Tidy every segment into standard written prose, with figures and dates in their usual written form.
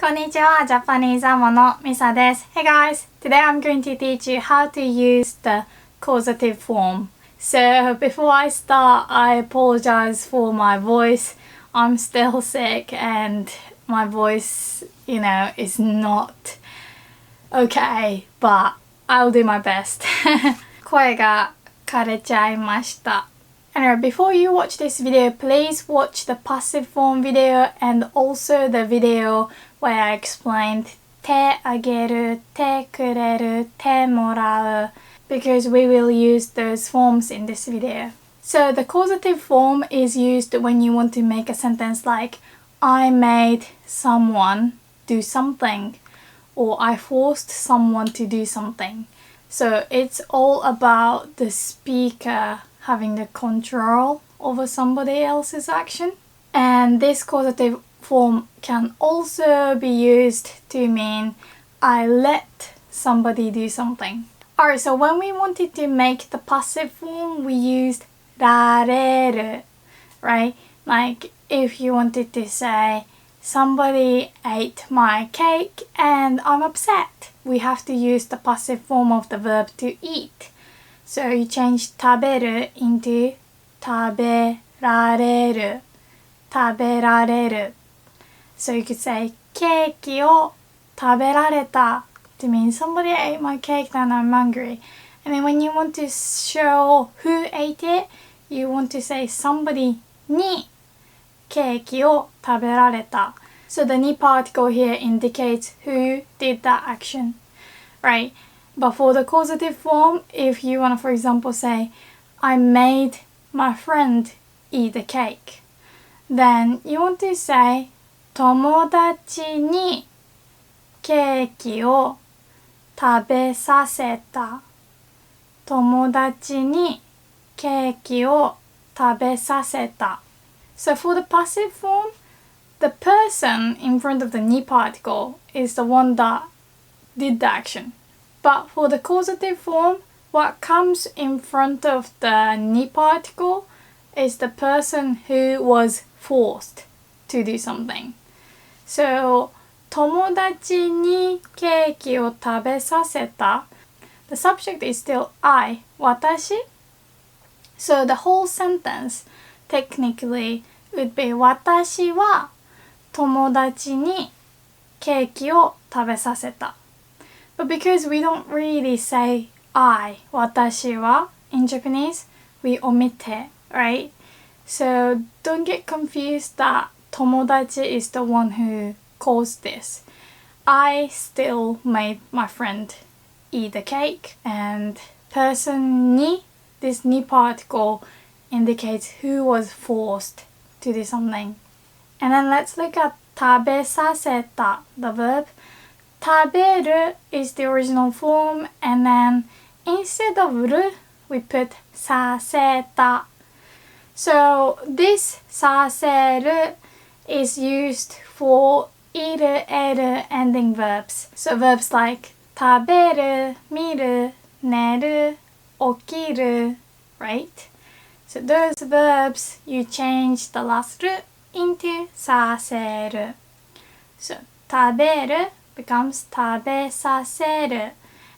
こんにちは、ジャパニーズアモのミサです。Hey guys! Today I'm going to teach you how to use the causative form. So before I start, I apologize for my voice. I'm still sick and my voice, is not okay, but I'll do my best. 声が枯れちゃいました。Anyway, before you watch this video, please watch the passive form video and also the video where I explained 手あげる、手くれる、手もらう because we will use those forms in this video. So the causative form is used when you want to make a sentence like I made someone do something or I forced someone to do something. So it's all about the speaker having the control over somebody else's action. And this causative form can also be used to mean I let somebody do something. Alright, so when we wanted to make the passive form, we used られる, right? Like if you wanted to say somebody ate my cake and I'm upset, we have to use the passive form of the verb to eat. So you change 食べる into 食べられる、食べられる. So you could say ケーキを食べられた to mean somebody ate my cake and I'm hungry. And then when you want to show who ate it, you want to say somebody にケーキを食べられた. So the に particle here indicates who did that action, right? But for the causative form, if you want to, for example, say, I made my friend eat the cake, then you want to say, 友達にケーキを食べさせた。友達にケーキを食べさせた. So for the passive form, the person in front of the に particle is the one that did the action. But for the causative form, what comes in front of the に particle is the person who was forced to do something. So, 友達にケーキを食べさせた. The subject is still I, 私. So the whole sentence technically would be 私は友達にケーキを食べさせた. But because we don't really say I, 私は in Japanese, we omit it, right? So don't get confused that 友達 is the one who caused this. I still made my friend eat the cake, and person に, this に particle indicates who was forced to do something. And then let's look at 食べさせた, the verb. 食べる is the original form, and then instead of る we put させた. So this させる is used for いる、得る ending verbs. So verbs like 食べる、見る、寝る、起きる, right? So those verbs, you change the last る into させる. So 食べるbecomes 食べさせる.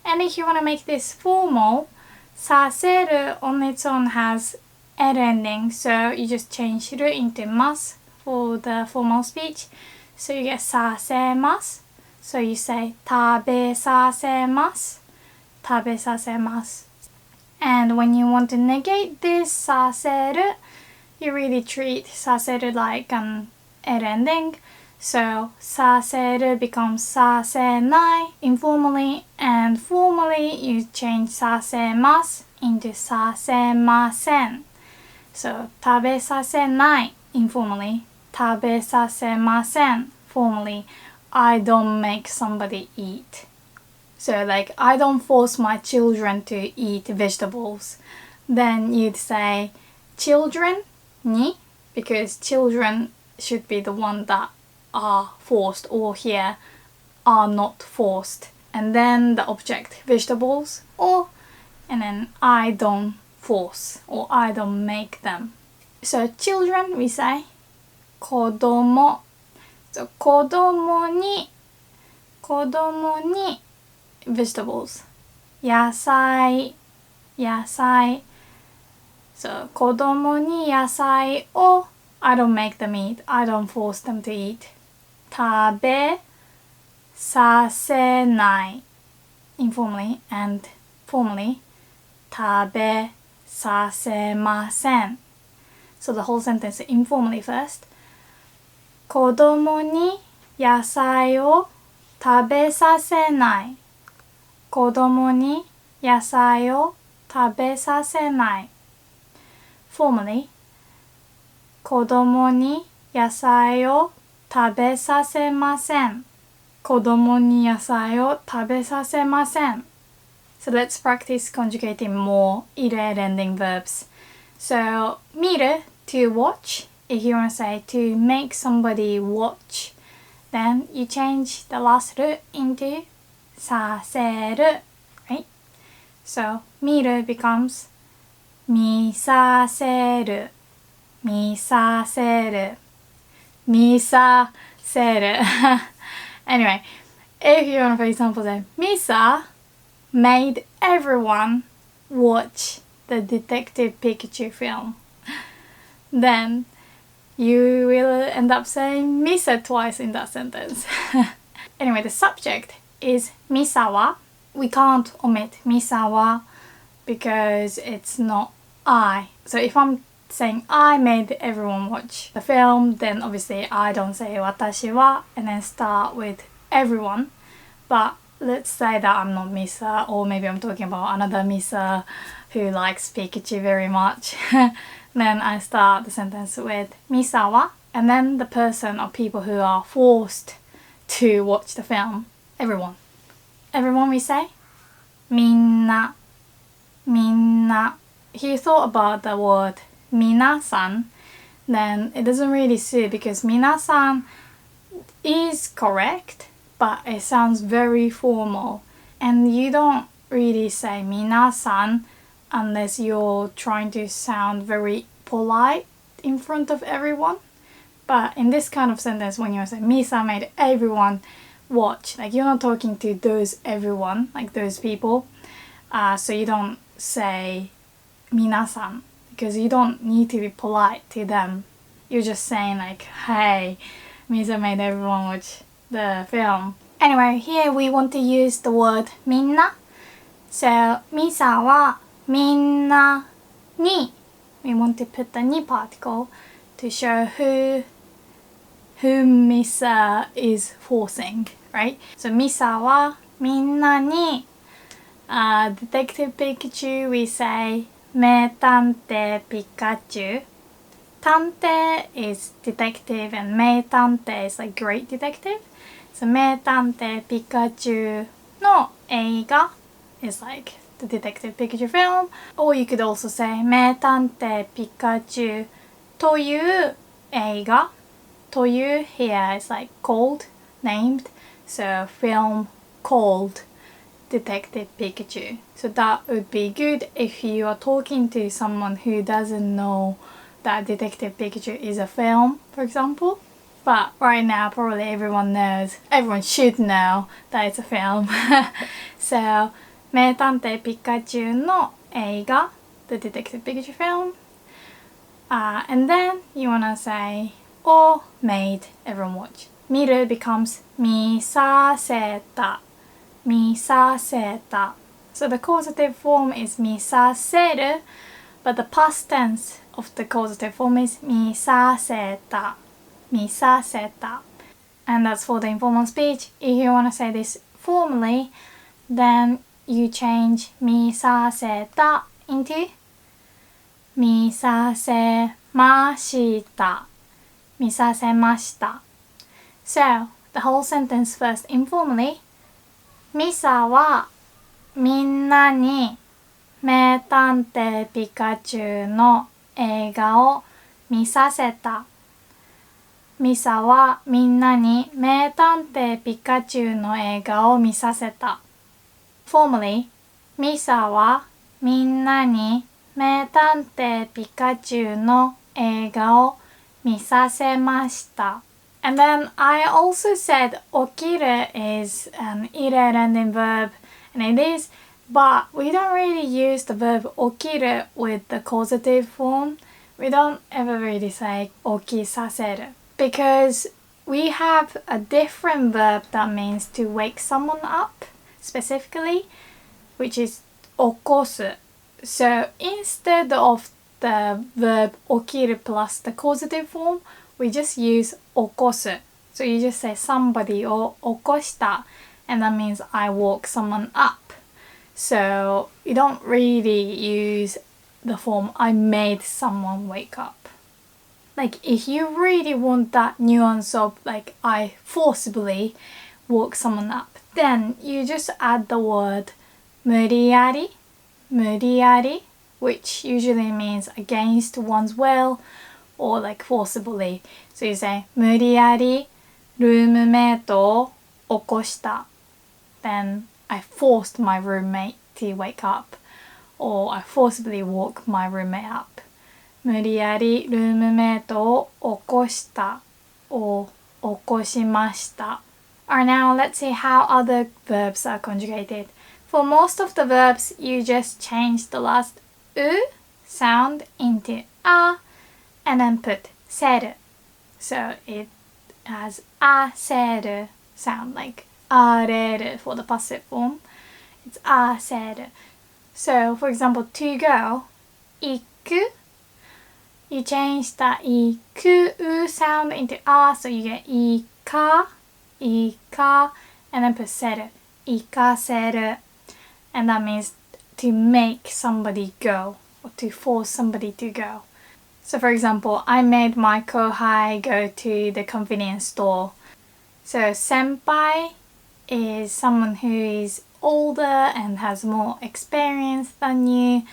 And if you want to make this formal, させる on its own has る ending, so you just change る into ます for the formal speech. So you get させます. So you say 食べさせます. 食べさせます. And when you want to negate this させる, you really treat させる like an る ending. So させる becomes させない informally, and formally you change させます into させません. So 食べさせない informally, 食べさせません formally. I don't make somebody eat. So like I don't force my children to eat vegetables. Then you'd say children に, because children should be the one that are forced, or here are not forced, and then the object vegetables, or and then I don't force or I don't make them. So children we say 子供. So 子供に子供に vegetables 野菜 So 子供に野菜を I don't make them eat. I don't force them to eat. 食べさせない informally and formally 食べさせません So the whole sentence informally first 子供に野菜を食べさせない子供に野菜を食べさせない formally 子供に野菜を食べさせません子供に野菜を食べさせません So let's practice conjugating more ire ending verbs. So 見る to watch. If you want to say to make somebody watch, then you change the last る into させる right? So 見る becomes 見させる見させる見させるAnyway, if you want to, for example, say Misa made everyone watch the Detective Pikachu film, then you will end up saying Misa twice in that sentence. Anyway, the subject is Misawa. We can't omit Misawa because it's not I. So if I'm saying I made everyone watch the film, then obviously I don't say watashi wa and then start with everyone. But let's say that I'm not Misa, or maybe I'm talking about another Misa who likes Pikachu very much. Then I start the sentence with Misawa, and then the person or people who are forced to watch the film. Everyone. Everyone we say? Minna. Minna. If you thought about the word minasan, then it doesn't really suit because minasan is correct, but it sounds very formal. And you don't really say minasan unless you're trying to sound very polite in front of everyone. But in this kind of sentence, when you say Misa made everyone watch, like you're not talking to those everyone, like those people. So you don't say minasan because you don't need to be polite to them. You're just saying like, hey, Misa made everyone watch the film. Anyway, here we want to use the word minna. So Misa wa minna ni. We want to put the ni particle to show whom Misa is forcing, right? So Misa wa minna ni. Detective Pikachu, we say 名探偵ピカチュ 探偵 is detective and 名探偵 is like great detective. So 名探偵ピカチュの映画 is like the Detective Pikachu film. Or you could also say 名探偵ピカチュという映画という here is like called, named. So film called Detective Pikachu. So that would be good if you are talking to someone who doesn't know that Detective Pikachu is a film, for example. But right now probably everyone should know that it's a film. So 名探偵ピカチュの映画 the Detective Pikachu film. And then you wanna say or made everyone watch. 見る becomes 見させた見させた So the causative form is 見させる but the past tense of the causative form is 見させた見させた And that's for the informal speech. If you want to say this formally, then you change 見させた into 見させました見させました So the whole sentence first informally. ミサはみんなに名探偵ピカチュの映画を見させた。ミサはみんなに名探偵ピカチュの映画を見させた。Formally, ミサはみんなに名探偵ピカチュの映画を見させました。And then I also said okiru is an irregular verb, and it is, but we don't really use the verb okiru with the causative form. We don't ever really say okisaseru because we have a different verb that means to wake someone up specifically, which is okosu. So instead of the verb okiru plus the causative form, we just use okosu. So you just say somebody or okoshita, and that means I woke someone up. So you don't really use the form I made someone wake up. Like if you really want that nuance of like I forcibly woke someone up, then you just add the word muriyari, which usually means against one's will or like forcibly. So you say 無理やりルームメイトを起こした. Then I forced my roommate to wake up, or I forcibly woke my roommate up. 無理やりルームメイトを起こした or 起こしました. Alright, now let's see how other verbs are conjugated. For most of the verbs, you just change the last u sound into a and then put seru. So it has a seru sound, like areru for the passive form. It's a seru. So for example, to go, iku. You change the iku sound into a, so you get ika, and then put seru, ikaseru. And that means to make somebody go or to force somebody to go. So for example, I made my kohai go to the convenience store. So senpai is someone who is older and has more experience than you,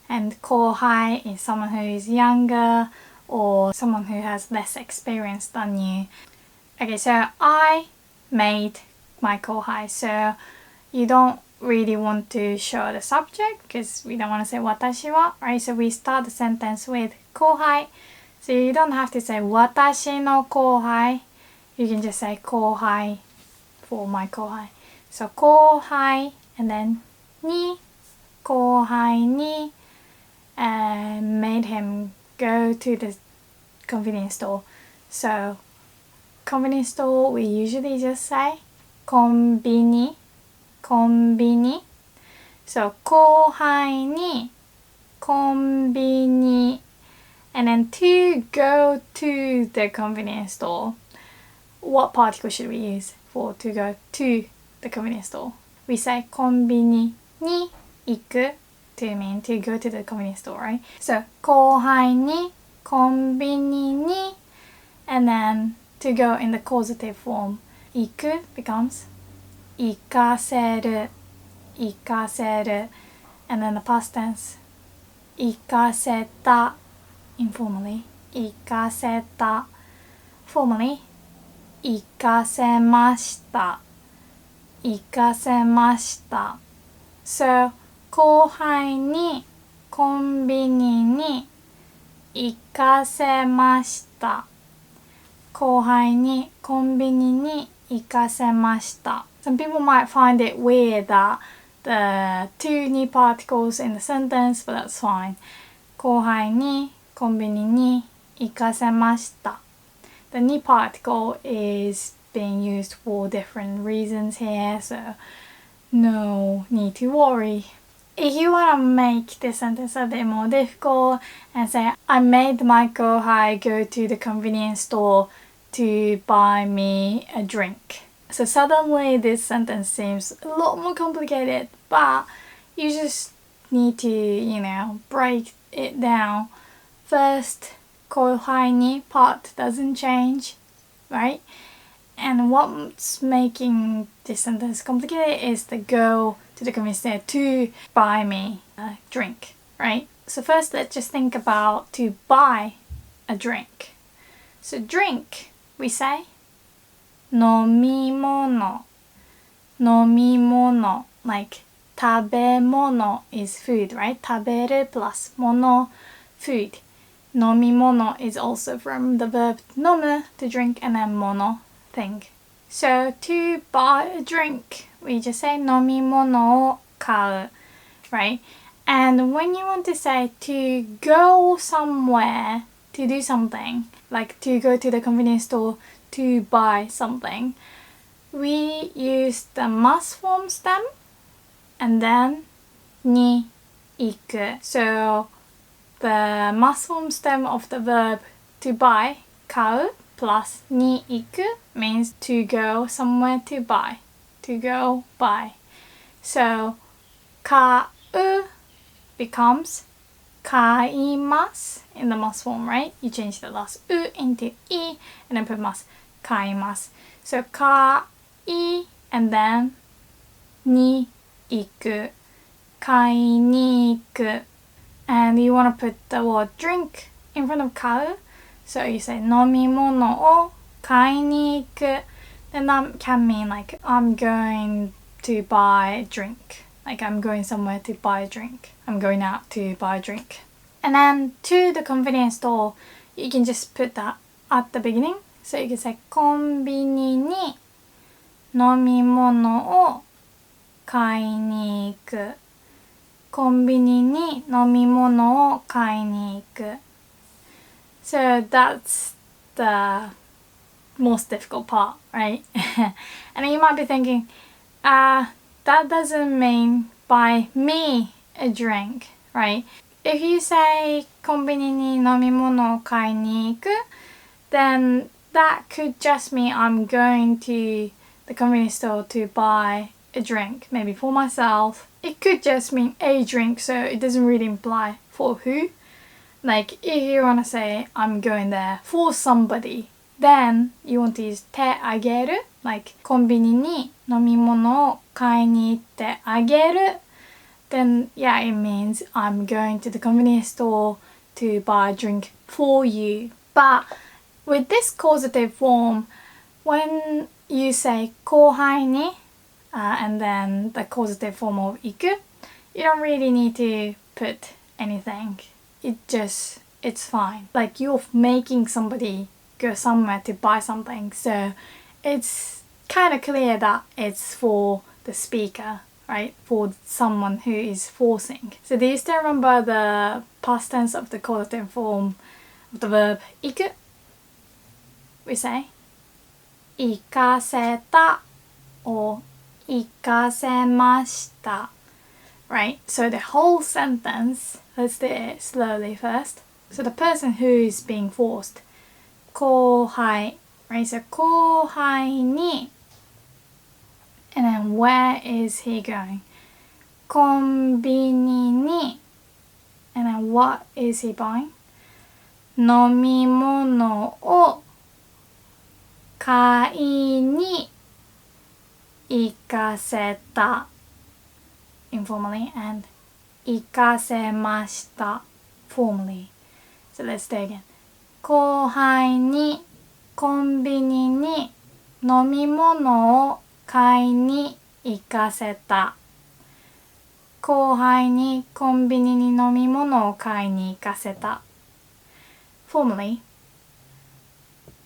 and kohai is someone who is younger or someone who has less experience than you. Okay, so I made my kohai, so you don't really want to show the subject because we don't want to say watashi wa, right? So we start the sentence with kohai. So you don't have to say watashi no kohai. You can just say kohai for my kohai. So kohai and then ni, kohai ni, made him go to the convenience store. So convenience store, we usually just say konbini. So kohai ni konbini. And then to go to the convenience store, what particle should we use for to go to the convenience store? We say konbini ni iku to mean to go to the convenience store, right? So kohai ni konbini ni, and then to go in the causative form, iku becomes ikaseru, and then the past tense, ikaseta, informally, ikaseta, formally, ikasemashita. So kohai ni konbini ni ikasemashita. Kohai ni konbini ni ikasemashita. Some people might find it weird that the two ni particles in the sentence, but that's fine. Kohai ni konbini ni ikasemashita. The ni particle is being used for different reasons here, so no need to worry. If you want to make this sentence a bit more difficult and say, I made my kohai go to the convenience store to buy me a drink. So suddenly this sentence seems a lot more complicated, but you just need to, break it down. First, kohai ni part doesn't change, right? And what's making this sentence complicated is the go to the convenience store to buy me a drink, right? So first let's just think about to buy a drink. So drink, we say 飲み物, like 食べ物 is food, right? 食べる plus 物, food. Nomimono is also from the verb nomu, to drink, and then mono, thing. So to buy a drink, we just say nomimono o kau, right? And when you want to say to go somewhere to do something, like to go to the convenience store to buy something, we use the must form stem and then ni iku. So the must form stem of the verb to buy, kau, plus ni iku means to go somewhere to buy, to go buy. So kau becomes kaimasu in the must form, right? You change the last u into i and then put mas, kaimasu. So kai and then ni iku, kai ni iku. And you want to put the word drink in front of kau. So you say nomimono o kai ni iku. Then that can mean like I'm going to buy a drink. Like I'm going somewhere to buy a drink. I'm going out to buy a drink. And then to the convenience store, you can just put that at the beginning. So you can say konbini ni nomimono o kai ni iku. Konbini ni nomimono o kai ni iku. So that's the most difficult part, right? And then you might be thinking, that doesn't mean buy me a drink, right? If you say konbini ni nomimono o kai ni iku, then that could just mean I'm going to the convenience store to buy a drink, maybe for myself. It could just mean a drink, so it doesn't really imply for who. Like if you want to say I'm going there for somebody, then you want to use te ageru, like konbini ni nomimono o kai ni itte ageru. Then yeah, it means I'm going to the convenience store to buy a drink for you. But with this causative form, when you say kohai ni and then the causative form of iku, you don't really need to put anything. It's fine. Like you're making somebody go somewhere to buy something, so it's kind of clear that it's for the speaker, right? For someone who is forcing. So do you still remember the past tense of the causative form of the verb iku? We say ikaseta or ikasemashita, right? So the whole sentence, let's do it slowly first. So the person who is being forced, kohai, right? So kohai ni, and then where is he going? Konbini ni, and then what is he buying? Nomimono o kai ni ikaseta, informally, and ikasemashita, formally. So let's do it again. Kohai ni konbini ni nomimono o kai ni ikaseta. Kohai ni konbini ni nomimono o kai ni ikaseta. Formally.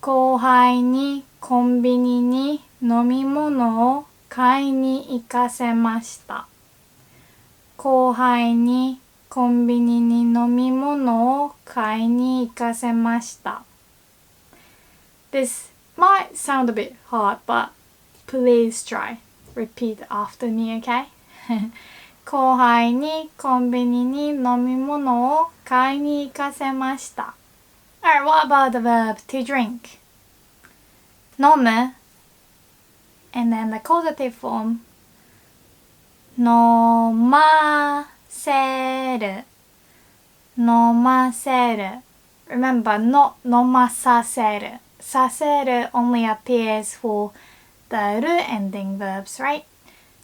Kohai ni konbini ni nomimono o kai ni ikasemashita. Kohai ni konbini ni nomimono o kai ni ikasemashita. This might sound a bit hard, but please try. Repeat after me, okay? Kohai ni konbini ni nomimono o kai ni ikasemashita. Alright, what about the verb to drink? Nomu, and then the causative form, nomaseru. Nomaseru. Remember, not nomasaseru. Saseru only appears for the ru ending verbs, right?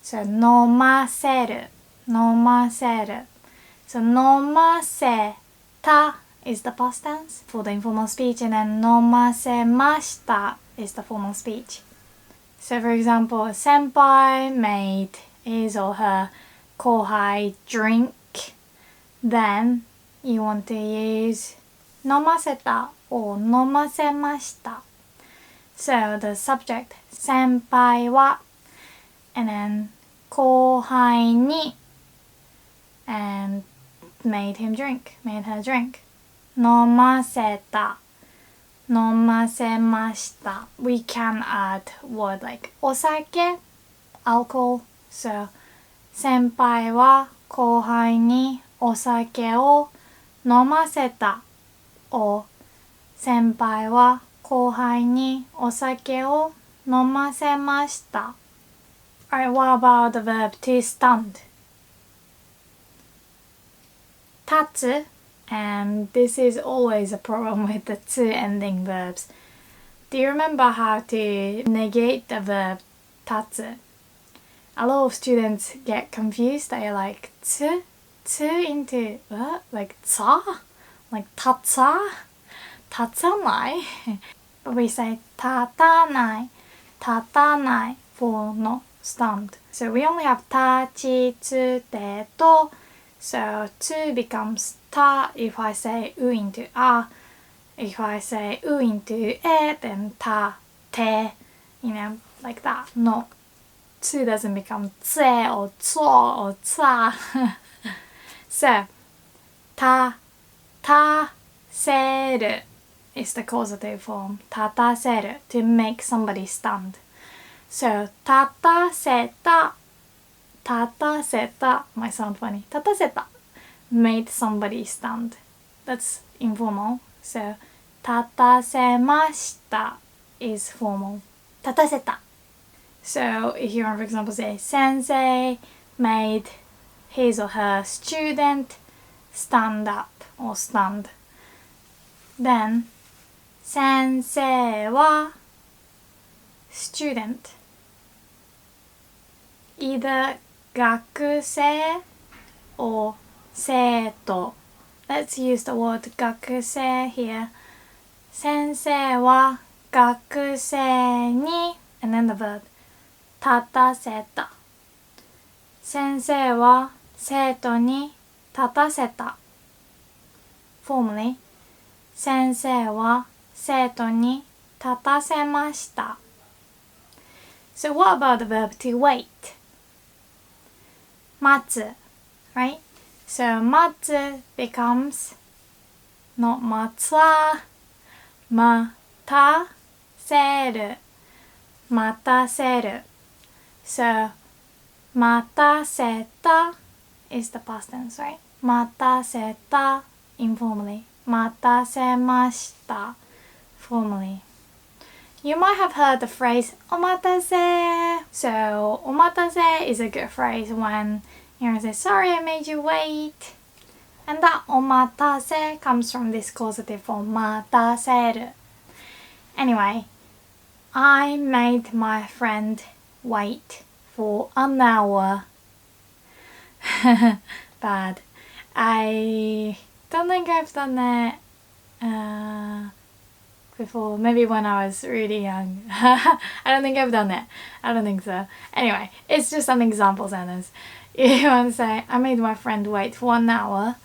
So nomaseru. Nomaseru. So nomaseta is the past tense for the informal speech, and then nomasemashita is the formal speech. So for example, a senpai made his or her kohai drink, then you want to use 飲ませた or 飲ませました。So the subject 先輩は and then 後輩に and made him drink, made her drink. 飲ませた飲ませました。We can add word like お酒 alcohol. So 先輩は後輩にお酒を飲ませた or 先輩は後輩にお酒を飲ませました。Alright, what about the verb to stand? 立つ and this is always a problem with the to ending verbs. Do you remember how to negate the verb 立つ? A lot of students get confused. They're like, to into what? Like さ? Like 立た? 立たない? But we say 立たない 立たない for not stand. So we only have 立ちつてと So to becomes た if I say u into a. If I say u into e, then た te. You know, like that. Not to doesn't become つ or つ or つ So 立せる is the causative form. 立たせる to make somebody stand. So 立たせたmight sound funny. 立たせた made somebody stand. That's informal. So 立たせました is formal. 立たせた. So if you want, for example, say 先生 made his or her student stand up or stand. Then 先生は student either 学生 or 生徒 Let's use the word 学生 here. 先生は学生に and then the verb 立たせた。先生は生徒に立たせた。Formally, 先生は生徒に立たせました。So what about the verb to wait? 待つ right? So 待つ becomes not 待つ待たせる待たせる So 待たせた is the past tense, right? 待たせた informally 待たせました formally. You might have heard the phrase お待たせ So お待たせ is a good phrase when you're going to say sorry I made you wait. And that お待たせ comes from this causative form 待たせる Anyway, I made my friend wait for an hour. Bad. I don't think I've done that before. Maybe when I was really young. I don't think I've done that. I don't think so. Anyway, it's just an example sentence. If you want to say, I made my friend wait for 1 hour,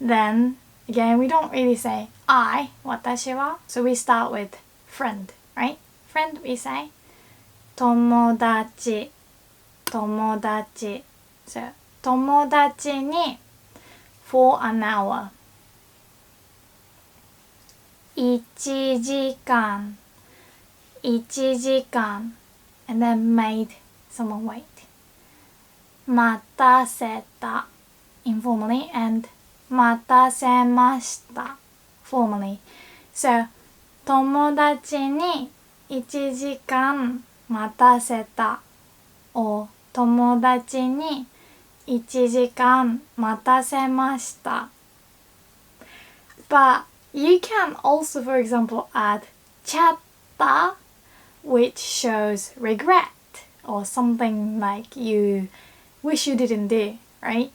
then again, we don't really say I, 私は. So we start with friend, right? Friend, we say 友達 友達 So 友達に for an hour 1時間 1時間 and then made someone wait 待たせた informally and 待たせました formally So 友達に1時間待たせた or 友達に1時間待たせました But you can also, for example, add ちゃった which shows regret or something like you wish you didn't do, right?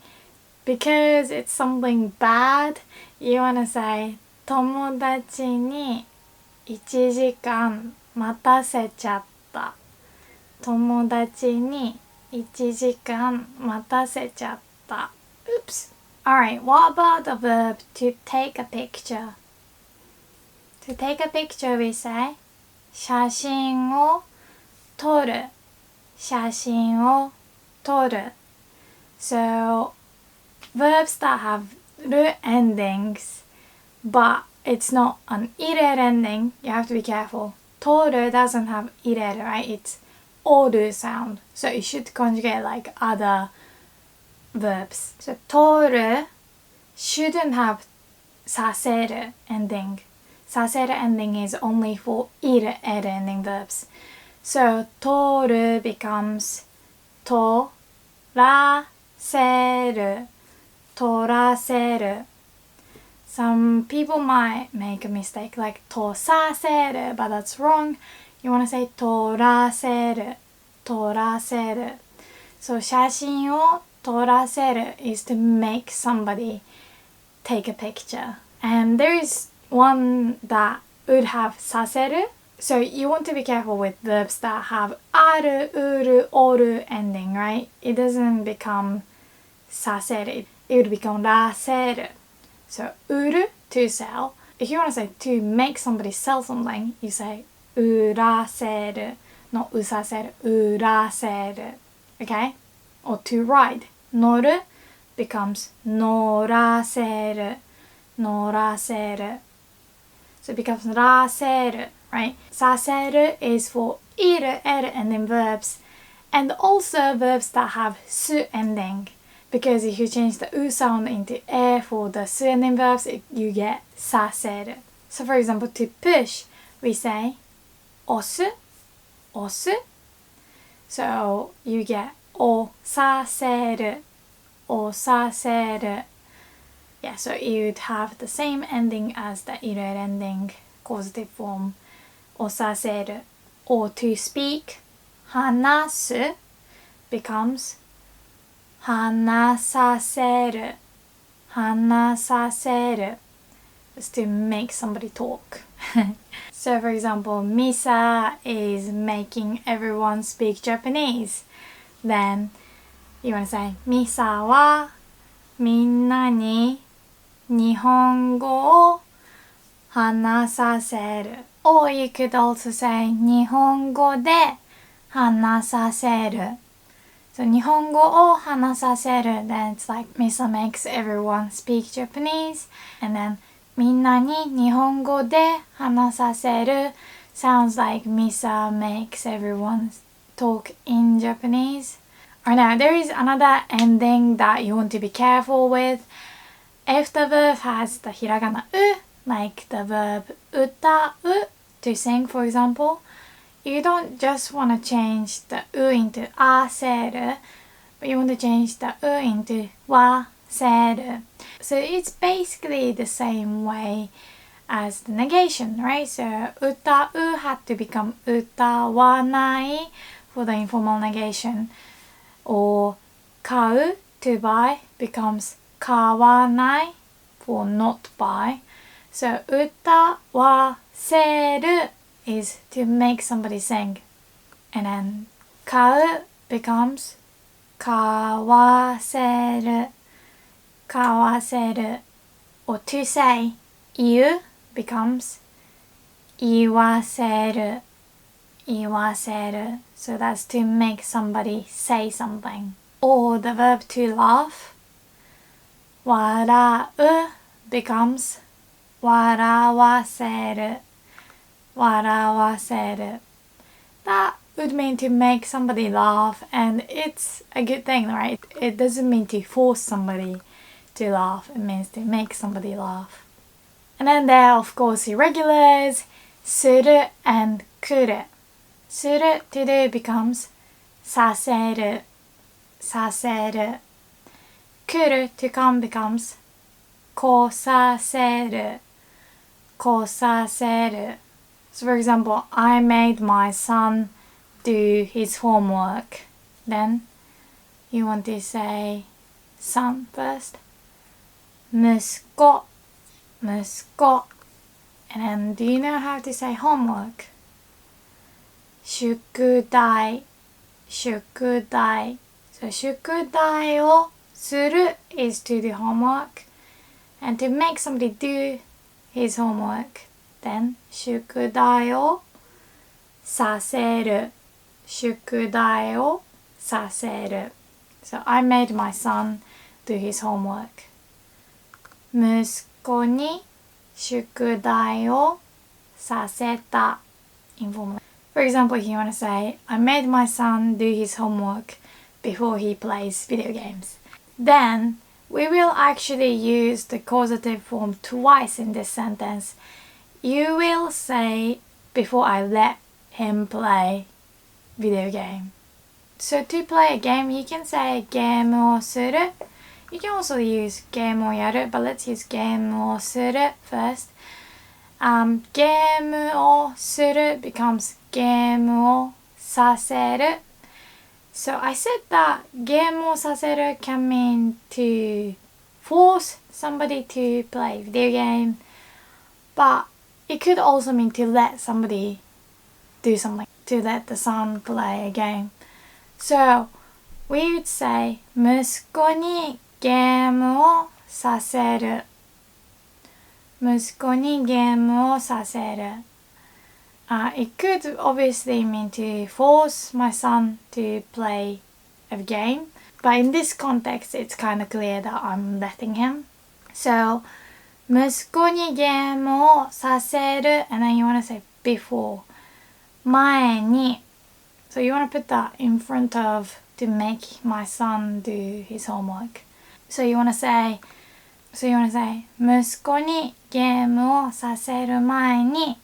Because it's something bad, you want to say 友達に1時間待たせちゃった友達に1時間待たせちゃった Oops. Alright, what about the verb to take a picture? To take a picture, we say 写真を撮る写真を撮る So verbs that have る endings but it's not an 入れ ending, you have to be careful. 撮る doesn't have 入れ right? It's おる sound. So you should conjugate like other verbs. So 撮る shouldn't have させる ending. させる ending is only for 入れ ending verbs. So 撮る becomes 撮らせる撮らせる Some people might make a mistake like 撮させる but that's wrong. You want to say 撮らせる撮らせる So 写真を撮らせる is to make somebody take a picture. And there is one that would have させる So you want to be careful with verbs that have ある、うる、おる ending, right? It doesn't become させる. It would become らせる. So 売る to sell. If you want to say to make somebody sell something, you say 売らせる not うさせる売らせる Okay? Or to ride 乗る becomes 乗らせる乗らせる So it becomes らせる right? させる is for いる、える ending verbs and also verbs that have す ending because if you change the う sound into え for the す ending verbs, you get させる So for example, to push, we say 押す押す So you get 押させる押させる Yeah, so you'd have the same ending as the いる ending causative form 押させる or to speak 話す becomes 話させる話させる It's to make somebody talk So for example, Misa is making everyone speak Japanese Then you want to say ミサはみんなに日本語を話させる Or you could also say 日本語で話させる So 日本語を話させる Then it's like Misa makes everyone speak Japanese And then みんなに日本語で話させる Sounds like Misa makes everyone talk in Japanese Or now, there is another ending that you want to be careful with. If the verb has the hiragana う like the verb 歌う to sing, for example, you don't just want to change the う into あせる but you want to change the う into わせる So it's basically the same way as the negation, right? So 歌う had to become 歌わない for the informal negation. Or 買う to buy becomes 買わない for not buy. So 歌わせる is to make somebody sing. And then 買う becomes 買わせる買わせる Or to say 言う becomes 言わせる言わせる So that's to make somebody say something. Or the verb to laugh 笑う becomes 笑わせる笑わせる That would mean to make somebody laugh and it's a good thing, right? It doesn't mean to force somebody to laugh. It means to make somebody laugh. And then there are of course irregulars する and 来るする to do becomes させるさせる来る to come becomes 来させる来させる So for example, I made my son do his homework. Then you want to say son first 息子息子 And then do you know how to say homework? 宿題宿題 So 宿題をする is to do homework and to make somebody do his homework then 宿題をさせる宿題をさせる So I made my son do his homework 息子に宿題をさせた informal For example, if you want to say I made my son do his homework before he plays video games then we will actually use the causative form twice in this sentence. You will say before I let him play video game. So to play a game, you can say ゲームをする You can also use ゲームをやる but let's use ゲームをする first. ゲームをする becomes ゲームをさせる So I said that ゲームをさせる can mean to force somebody to play video game, but it could also mean to let somebody do something, to let the son play a game. So we would say 息子にゲームをさせる息子にゲームをさせるIt could obviously mean to force my son to play a game, but in this context, it's kind of clear that I'm letting him. So, 息子にゲームをさせる and then you want to say before. 前に So you want to put that in front of to make my son do his homework. So you want to say 息子にゲームをさせる前に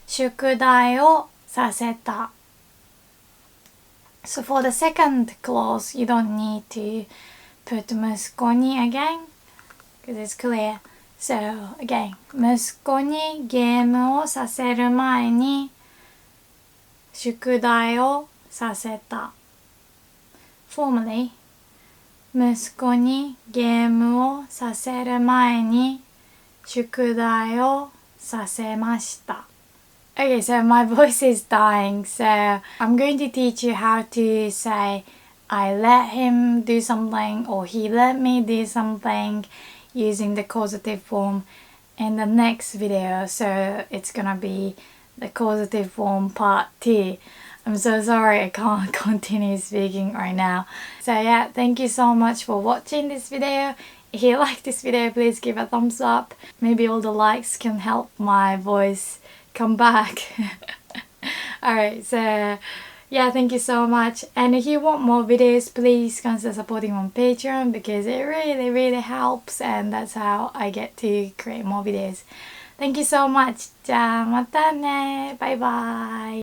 宿題をさせた So for the second clause, you don't need to put 息子に again because it's clear. So again, 息子にゲームをさせる前に宿題をさせた Formally, 息子にゲームをさせる前に宿題をさせました Okay, so my voice is dying, so I'm going to teach you how to say I let him do something or he let me do something using the causative form in the next video. So it's gonna be the causative form part 2. I'm so sorry I can't continue speaking right now. So yeah, thank you so much for watching this video. If you like this video, please give a thumbs up. Maybe all the likes can help my voice come back. Alright, so yeah, thank you so much. And if you want more videos, please consider supporting on Patreon because it really helps and that's how I get to create more videos. Thank you so much. じゃあまたね。バイバイ。